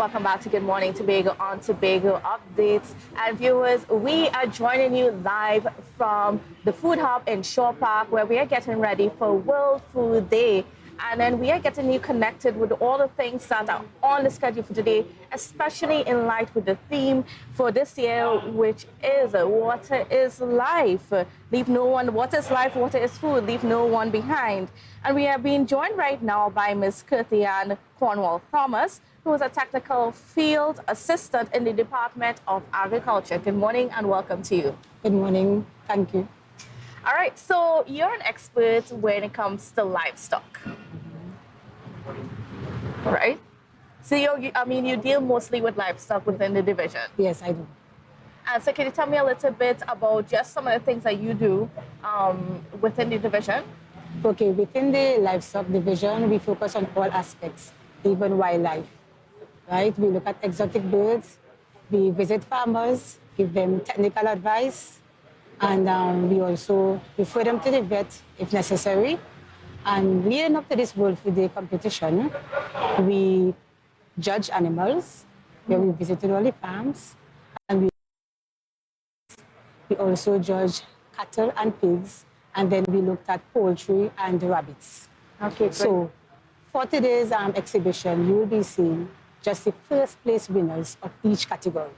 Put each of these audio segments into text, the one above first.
Welcome back to Good Morning Tobago on Tobago Updates. And viewers, we are joining you live from the Food Hub in Shore Park, where we are getting ready for World Food Day. And then we are getting you connected with all the things that are on the schedule for today, especially in light with the theme for this year, which is Water is Life. Leave no one, water is life, water is food, leave no one behind. And we are being joined right now by Ms. Kirthy-Ann Cornwall-Thomas, who is a technical field assistant in the Department of Agriculture. Good morning and welcome to you. Good morning. Thank you. All right, so you're an expert when it comes to livestock, right? So you deal mostly with livestock within the division. Yes, I do. And so can you tell me a little bit about just some of the things that you do within the division? Okay, within the livestock division, we focus on all aspects, even wildlife, right? We look at exotic birds, we visit farmers, give them technical advice, and we also refer them to the vet if necessary. And leading up to this World Food Day competition, we judge animals, where we visited all the farms, and we also judge cattle and pigs, and then we looked at poultry and rabbits. Okay, great. So for today's exhibition, you will be seeing just the first place winners of each category.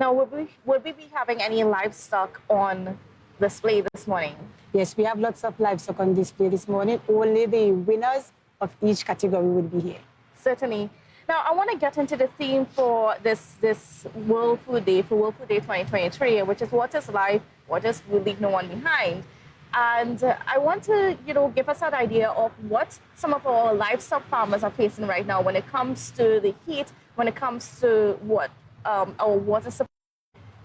Now, will we be having any livestock on display this morning? Yes, we have lots of livestock on display this morning. Only the winners of each category will be here. Certainly. Now, I want to get into the theme for this World Food Day, for World Food Day 2023, which is what is life, what is food, leave no one behind. And I want to, give us an idea of what some of our livestock farmers are facing right now when it comes to the heat, when it comes to our water supply,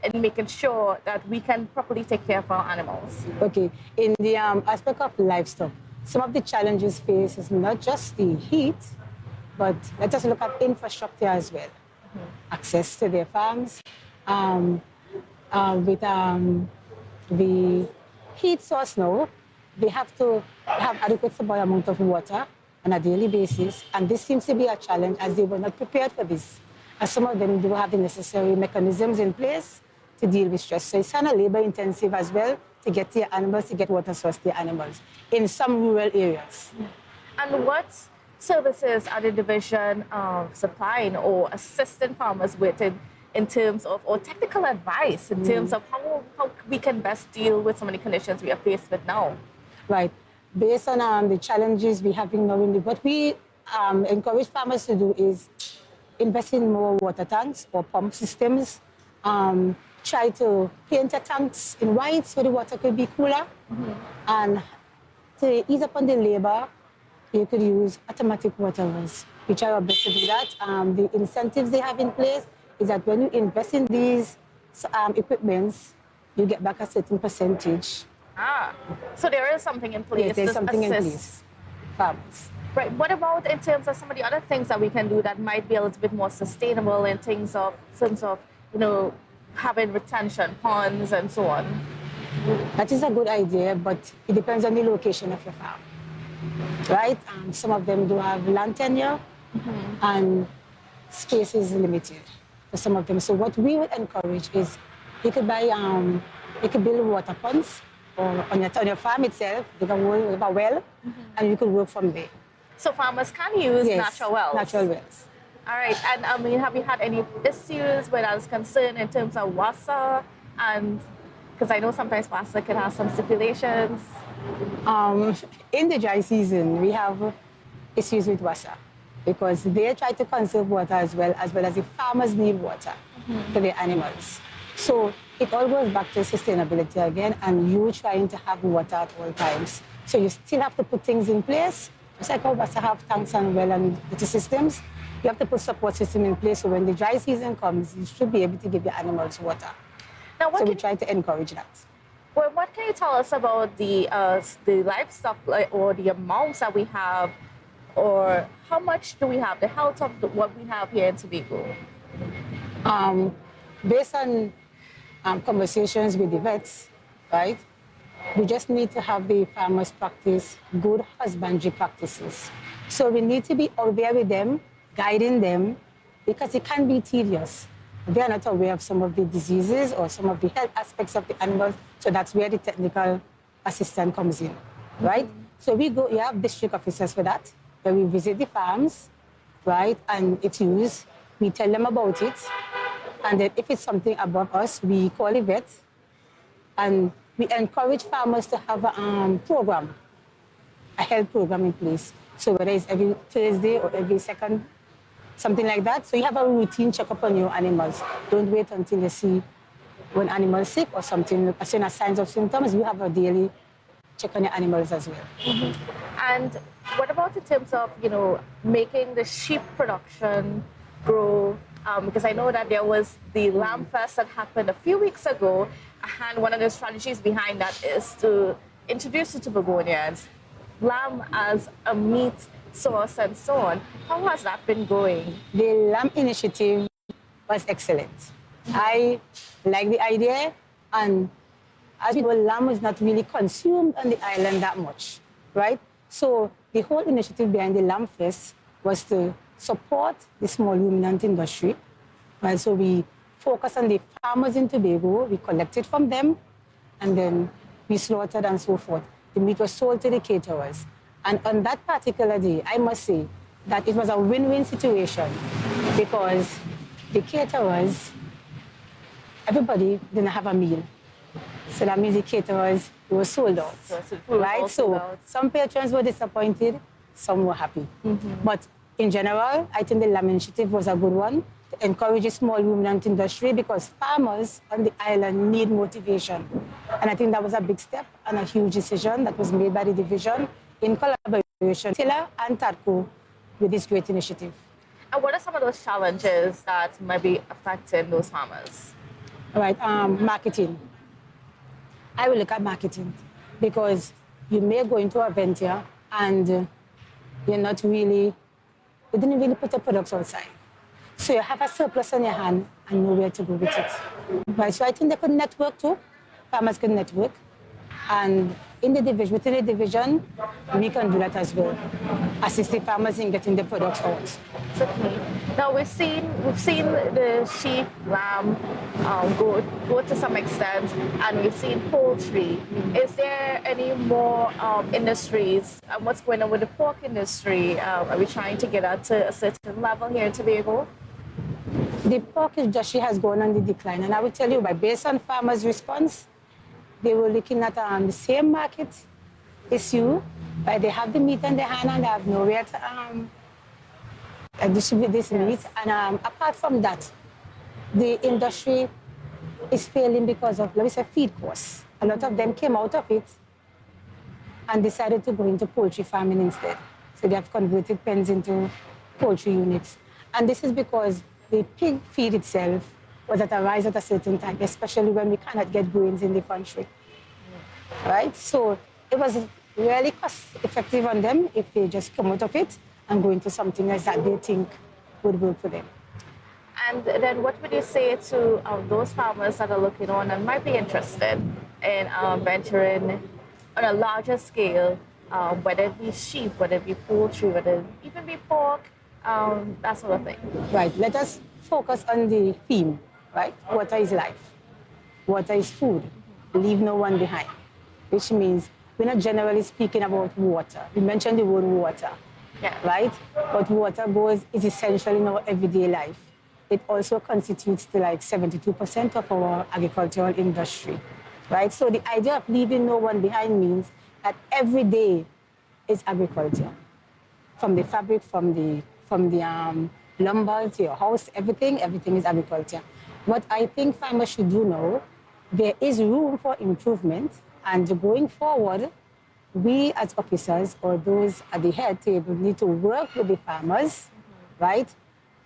and making sure that we can properly take care of our animals. Okay, in the aspect of livestock, some of the challenges faced is not just the heat, but let us look at infrastructure as well. Access to their farms, with the heat source now, they have to have adequate amount of water on a daily basis, and this seems to be a challenge as they were not prepared for this. As some of them do have the necessary mechanisms in place to deal with stress. So it's kind of labor intensive as well to get to your animals, to get water source to your animals in some rural areas. And what services are the division supplying or assisting farmers with in terms of, or technical advice in terms of how we can best deal with some of the conditions we are faced with now? Right. Based on the challenges we have been knowing, what we encourage farmers to do is invest in more water tanks or pump systems. Try to paint your tanks in white so the water could be cooler. And to ease up on the labor, you could use automatic water wells. We try our best to do that. The incentives they have in place is that when you invest in these equipments, you get back a certain percentage. So there is something in place. Yes, there's to something assist in place. Farmers. Right. What about in terms of some of the other things that we can do that might be a little bit more sustainable in terms of having retention ponds and so on? That is a good idea, but it depends on the location of your farm, right? Some of them do have land tenure, and space is limited for some of them. So what we would encourage is you could build water ponds, or on your farm itself, you can have a well, and you could work from there. So farmers can use natural wells? Natural wells. All right. And have you had any issues where that's concerned in terms of WASA? And because I know sometimes WASA can have some stipulations. In the dry season, we have issues with WASA because they try to conserve water as well as the farmers need water for their animals. So it all goes back to sustainability again, and you trying to have water at all times. So you still have to put things in place. Just like how WASA have tanks and well and water systems, you have to put support system in place so when the dry season comes, you should be able to give your animals water. Now, so we try to encourage that. Well, what can you tell us about the livestock or the amounts that we have, or how much do we have, the health of what we have here in Tobago? Based on conversations with the vets, right, we just need to have the farmers practice good husbandry practices. So we need to be out there with them, guiding them because it can be tedious. They are not aware of some of the diseases or some of the health aspects of the animals, so that's where the technical assistant comes in, right? So we have district officers for that, where we visit the farms, right? And it's used, we tell them about it, and then if it's something above us, we call a vet, and we encourage farmers to have a program, a health program in place. So whether it's every Thursday or every second, something like that. So you have a routine checkup on your animals. Don't wait until you see when animal is sick or something. As soon as signs of symptoms, you have a daily check on your animals as well. And what about in terms of, making the sheep production grow? Because I know that there was the Lamb Fest that happened a few weeks ago, and one of the strategies behind that is to introduce to Tobagonians lamb as a meat source and so on. How has that been going? The lamb initiative was excellent. I like the idea, and as you know, lamb is not really consumed on the island that much, right? So the whole initiative behind the Lamb Fest was to support the small ruminant industry, right? So we focus on the farmers in Tobago, we collected from them, and then we slaughtered and so forth. The meat was sold to the caterers. And on that particular day, I must say that it was a win-win situation because the caterers, everybody didn't have a meal. So that means the caterers were sold out, right? So some patrons were disappointed, some were happy. But in general, I think the lamb initiative was a good one to encourage the small ruminant industry because farmers on the island need motivation. And I think that was a big step and a huge decision that was made by the division in collaboration, Tiller and Tadco, with this great initiative. And what are some of those challenges that might be affecting those farmers? All right, marketing. I will look at marketing because you may go into a venture and you didn't really put your products outside. So you have a surplus on your hand and nowhere to go with it. Right, so I think they could network too. Farmers could network. And within the division, we can do that as well. Assist the farmers in getting the products out. Certainly. Now we've seen the sheep, lamb, goat to some extent, and we've seen poultry. Is there any more industries? What's going on with the pork industry? Are we trying to get that to a certain level here in Tobago? The pork industry has gone on the decline, and I will tell you, based on farmers' response, they were looking at the same market issue, but they have the meat in their hand and they have nowhere to distribute this meat. And apart from that, the industry is failing because of, let me say, feed costs. A lot of them came out of it and decided to go into poultry farming instead. So they have converted pens into poultry units. And this is because the pig feed itself was at a rise at a certain time, especially when we cannot get grains in the country, right? So it was really cost effective on them if they just come out of it and go into something else that they think would work for them. And then what would you say to those farmers that are looking on and might be interested in venturing on a larger scale, whether it be sheep, whether it be poultry, whether it even be pork, that sort of thing? Right, let us focus on the theme, right? Water is life. Water is food. Leave no one behind, which means we're not generally speaking about water. We mentioned the word water, right? But water is essential in our everyday life. It also constitutes to like 72% of our agricultural industry, right? So the idea of leaving no one behind means that every day is agriculture. From the fabric, from the lumber to your house, everything is agriculture. What I think farmers should do now, there is room for improvement, and going forward, we as officers or those at the head table need to work with the farmers, right?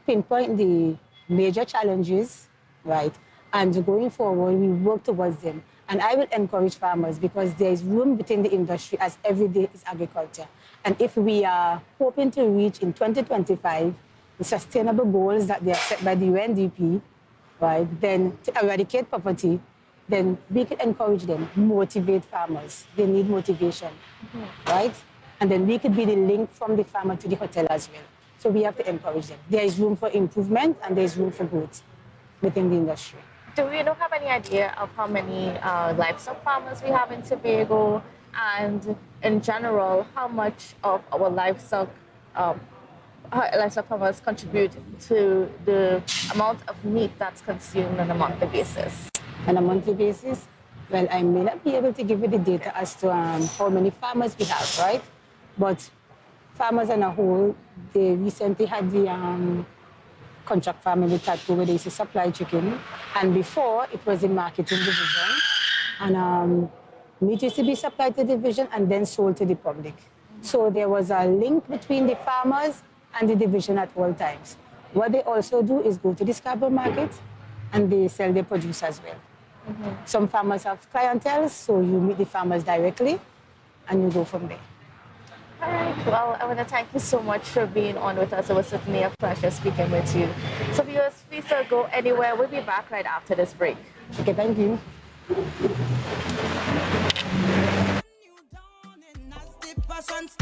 Pinpoint the major challenges, right? And going forward, we work towards them. And I will encourage farmers because there is room within the industry as every day is agriculture. And if we are hoping to reach in 2025 the sustainable goals that they are set by the UNDP, right, then to eradicate poverty, then we can encourage them, motivate farmers. They need motivation, right? And then we could be the link from the farmer to the hotel as well. So we have to encourage them. There is room for improvement and there is room for growth within the industry. Do you have any idea of how many livestock farmers we have in Tobago, and in general, how much of our livestock farmers contribute to the amount of meat that's consumed on a monthly basis? On a monthly basis, well, I may not be able to give you the data as to how many farmers we have, right? But farmers on a whole, they recently had the contract farming with Tobago where they used to supply chicken. And before, it was the marketing division. And meat used to be supplied to the division and then sold to the public. So there was a link between the farmers and the division at all times. What they also do is go to the Scarborough market and they sell their produce as well. Some farmers have clientele, so you meet the farmers directly and you go from there. All right. Well, I want to thank you so much for being on with us. It was certainly a pleasure speaking with you. So viewers, please don't go anywhere. We'll be back right after this break. Okay, thank you.